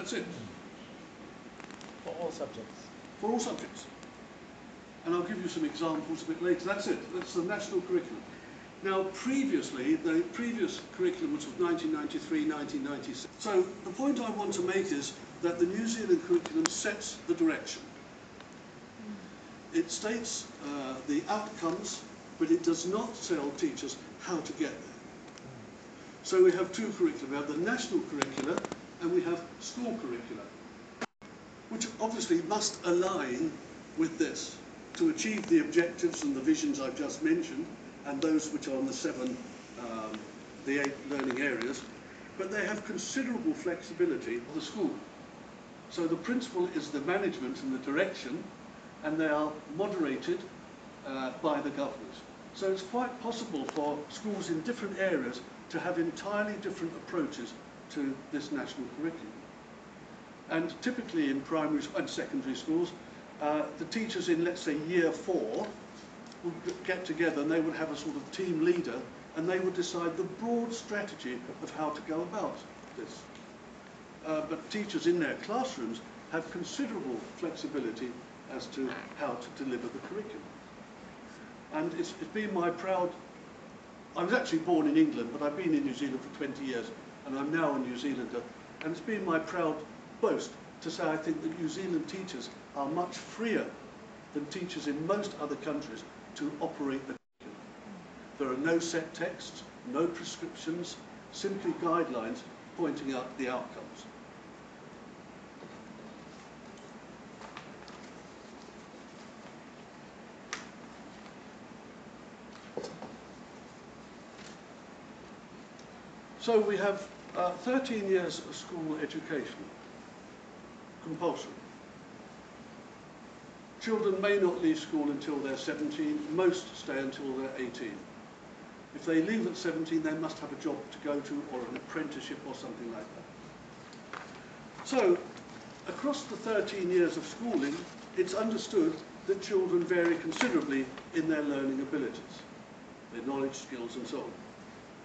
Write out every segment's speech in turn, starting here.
That's it. For all subjects. For all subjects. And I'll give you some examples a bit later. That's it. That's the national curriculum. Now, previously, the previous curriculum was of 1993, 1996. So the point I want to make is that the New Zealand curriculum sets the direction. It states the outcomes, but it does not tell teachers how to get there. So we have two curricula. We have the national curricula and we have school curricula, which obviously must align with this to achieve the objectives and the visions I've just mentioned, and those which are on the 8 learning areas, but they have considerable flexibility for the school. So the principal is the management and the direction, and they are moderated by the governors. So it's quite possible for schools in different areas to have entirely different approaches to this national curriculum. And typically in primary and secondary schools, the teachers in, let's say, year 4 would get together and they would have a sort of team leader and they would decide the broad strategy of how to go about this. But teachers in their classrooms have considerable flexibility as to how to deliver the curriculum. And it's been my proud, I was actually born in England, but I've been in New Zealand for 20 years and I'm now a New Zealander, and it's been my proud boast to say I think that New Zealand teachers are much freer than teachers in most other countries to operate the curriculum. There are no set texts, no prescriptions, simply guidelines pointing out the outcomes. So we have 13 years of school education, compulsory. Children may not leave school until they're 17, most stay until they're 18. If they leave at 17, they must have a job to go to or an apprenticeship or something like that. So, across the 13 years of schooling, it's understood that children vary considerably in their learning abilities, their knowledge, skills and so on.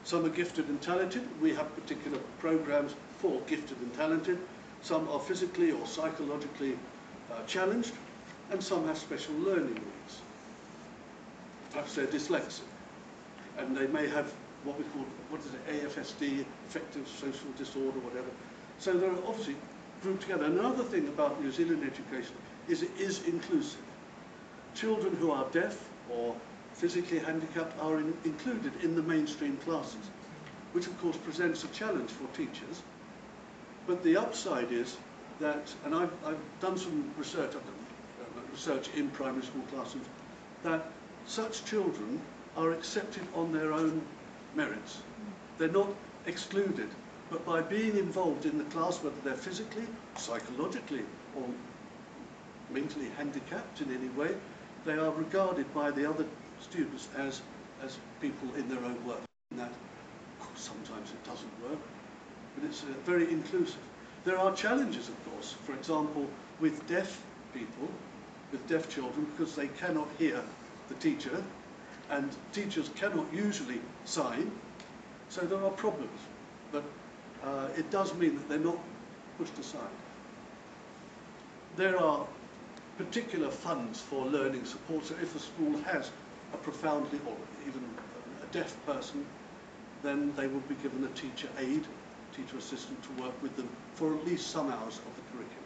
Some are gifted and talented. We have particular programs for gifted and talented. Some are physically or psychologically challenged, and some have special learning needs. Perhaps they're dyslexic, and they may have what we call, AFSD, affective social disorder, whatever. So they're obviously grouped together. Another thing about New Zealand education is it is inclusive. Children who are deaf or physically handicapped are included in the mainstream classes, which of course presents a challenge for teachers. But the upside is that, and I've done some research, research in primary school classrooms, that such children are accepted on their own merits. They're not excluded, but by being involved in the class, whether they're physically, psychologically, or mentally handicapped in any way, they are regarded by the other students as people in their own work. And that, of course, sometimes it doesn't work, but it's very inclusive. There are challenges, of course, for example, with deaf people, with deaf children, because they cannot hear the teacher, and teachers cannot usually sign, so there are problems. But it does mean that they're not pushed aside. There are particular funds for learning support, so if a school has a profoundly, or even a deaf person, then they will be given a teacher aide, teacher assistant to work with them for at least some hours of the curriculum.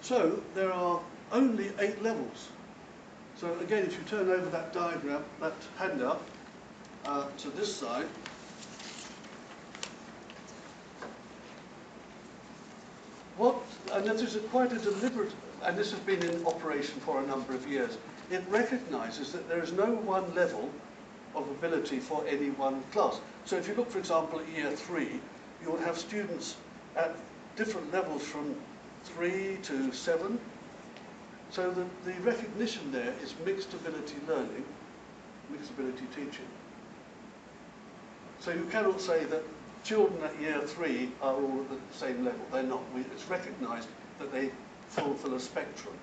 So there are only 8 levels. So again, if you turn over that diagram, that handout, to this side, and this is quite a deliberate, and this has been in operation for a number of years, it recognises that there is no one level of ability for any one class. So if you look, for example, at year 3, you will have students at different levels from 3 to 7. So the recognition there is mixed ability learning, mixed ability teaching. So you cannot say that children at year 3 are all at the same level. They're not. It's recognised that they fulfil a spectrum.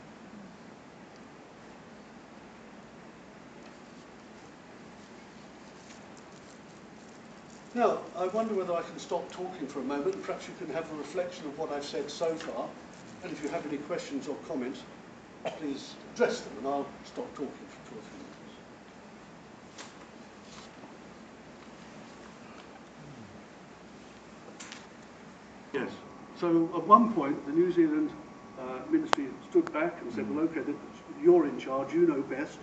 Now, I wonder whether I can stop talking for a moment, and perhaps you can have a reflection of what I've said so far, and if you have any questions or comments, please address them, and I'll stop talking for 2 or 3 minutes. Yes. So at one point, the New Zealand Ministry stood back and said, well, okay, you're in charge, you know best,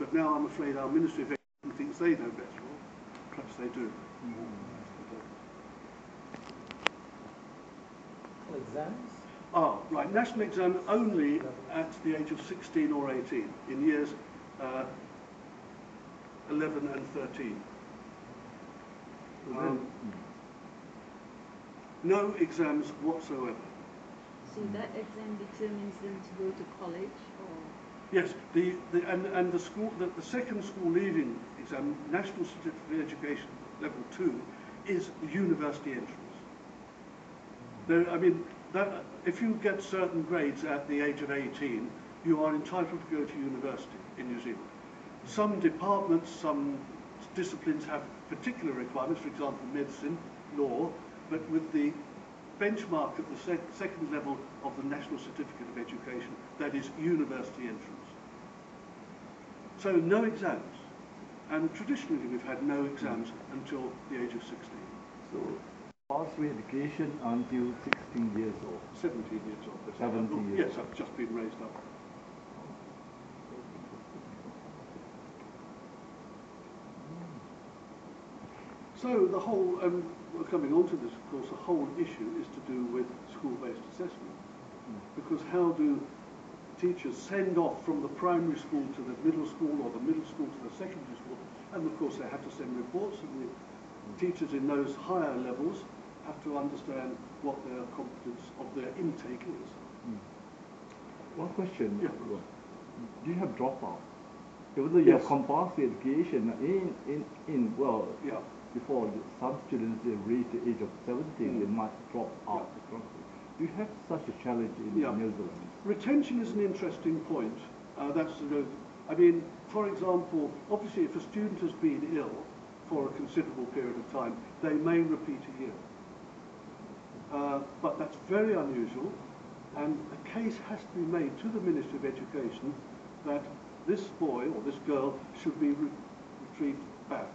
but now I'm afraid our Ministry of Education thinks they know best. Well, perhaps they do. Exams? Right, national exam only at the age of 16 or 18, in years 11 and 13. No exams whatsoever. So that exam determines them to go to college, or? Yes, the school, the second school leaving exam, National Certificate of Education Level 2, is the university entrance. I mean, if you get certain grades at the age of 18, you are entitled to go to university in New Zealand. Some departments, some disciplines have particular requirements, for example, medicine, law, but with the benchmark at the second level of the National Certificate of Education, that is university entrance. So no exams. And traditionally we've had no exams until the age of 16. So pathway education until 16 years old. 17 years old. 17 years Yes, I've just been raised up. So the whole, we're coming on to this, of course, the whole issue is to do with school-based assessment. Because how do teachers send off from the primary school to the middle school, or the middle school to the secondary school? And of course they have to send reports, and the teachers in those higher levels have to understand what their competence of their intake is. One question. Yeah. Do you have dropout? Even though you have compulsory education before some students they reach the age of 17, they might drop out. Do you have such a challenge in New Zealand? Retention is an interesting point. I mean, for example, obviously if a student has been ill for a considerable period of time, they may repeat a year. But that's very unusual, and a case has to be made to the Ministry of Education that this boy or this girl should be retrieved back.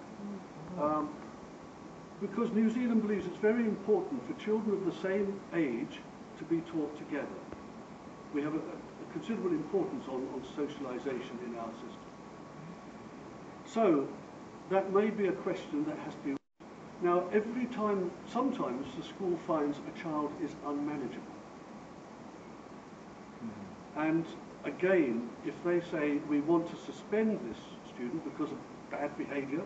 Because New Zealand believes it's very important for children of the same age to be taught together. We have a considerable importance on socialisation in our system. So that may be a question that has to be. Now, every time, sometimes the school finds a child is unmanageable. And again, if they say we want to suspend this student because of bad behaviour,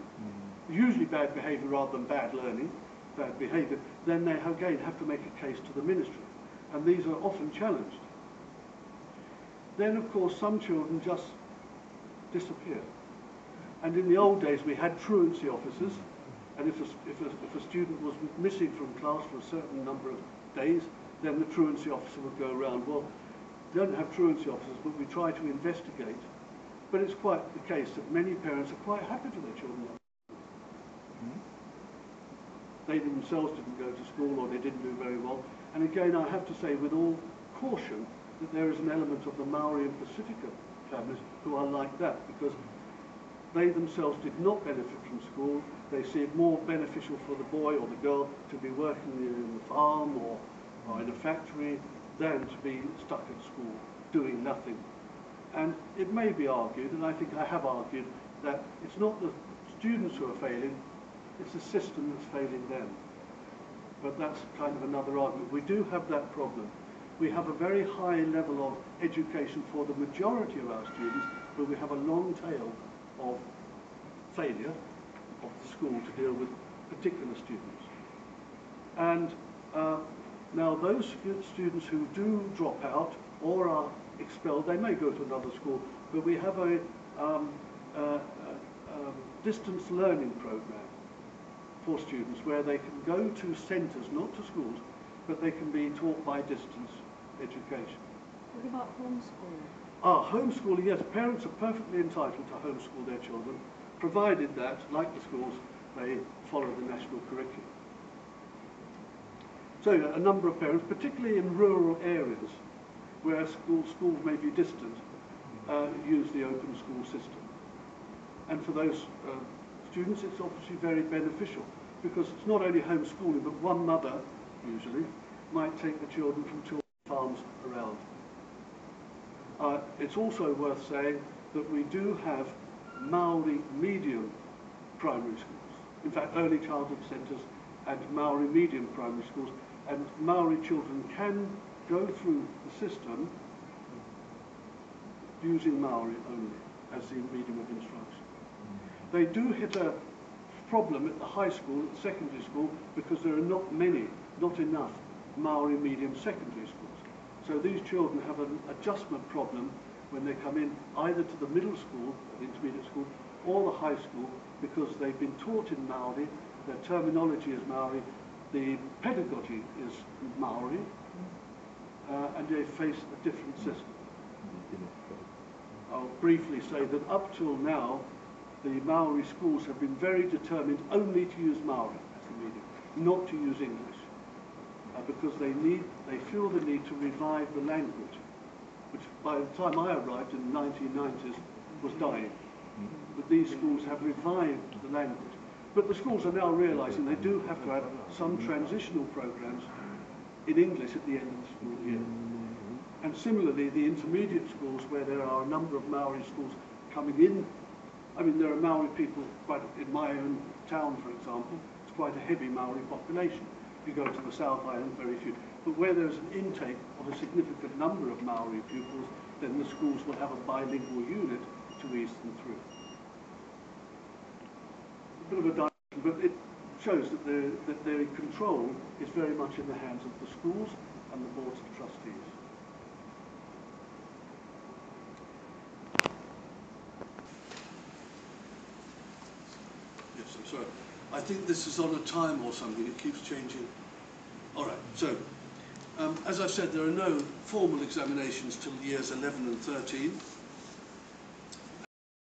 usually bad behaviour rather than bad learning, bad behaviour, then they again have to make a case to the ministry. And these are often challenged. Then, of course, some children just disappear. And in the old days, we had truancy officers, and if a student was missing from class for a certain number of days, then the truancy officer would go around. Well, we don't have truancy officers, but we try to investigate. But it's quite the case that many parents are quite happy for their children. They themselves didn't go to school, or they didn't do very well. And again, I have to say with all caution that there is an element of the Maori and Pacifica families who are like that, because they themselves did not benefit from school. They see it more beneficial for the boy or the girl to be working in the farm or in a factory than to be stuck at school doing nothing. And it may be argued, and I think I have argued, that it's not the students who are failing, it's the system that's failing them. But that's kind of another argument. We do have that problem. We have a very high level of education for the majority of our students, but we have a long tail of failure of the school to deal with particular students. And now those students who do drop out or are expelled, they may go to another school, but we have a distance learning program for students where they can go to centres, not to schools, but they can be taught by distance education. What about homeschooling? Homeschooling, yes, parents are perfectly entitled to homeschool their children, provided that, like the schools, they follow the national curriculum. So a number of parents, particularly in rural areas where schools may be distant, use the open school system. And for those students, it's obviously very beneficial because it's not only homeschooling, but one mother, usually, might take the children from children's farms around. It's also worth saying that we do have Maori medium primary schools. In fact, early childhood centres and Maori medium primary schools, and Maori children can go through the system using Maori only as the medium of instruction. They do hit a problem at the high school, at the secondary school, because there are not enough Maori medium secondary schools. So these children have an adjustment problem when they come in either to the middle school, the intermediate school, or the high school, because they've been taught in Maori, their terminology is Maori, the pedagogy is Maori, and they face a different system. I'll briefly say that up till now, the Maori schools have been very determined only to use Maori as the medium, not to use English, because they feel the need to revive the language, which by the time I arrived in the 1990s was dying. But these schools have revived the language. But the schools are now realising they do have to have some transitional programmes in English at the end of the school year. And similarly, the intermediate schools, where there are a number of Maori schools coming in, I mean, there are Maori people quite in my own town, for example. It's quite a heavy Maori population. If you go to the South Island, very few. But where there's an intake of a significant number of Maori pupils, then the schools will have a bilingual unit to ease them through. A bit of a digression, but it shows that their control is very much in the hands of the schools and the boards of trustees. Yes, I'm sorry. I think this is on a time or something. It keeps changing. All right. So, as I said, there are no formal examinations till years 11 and 13.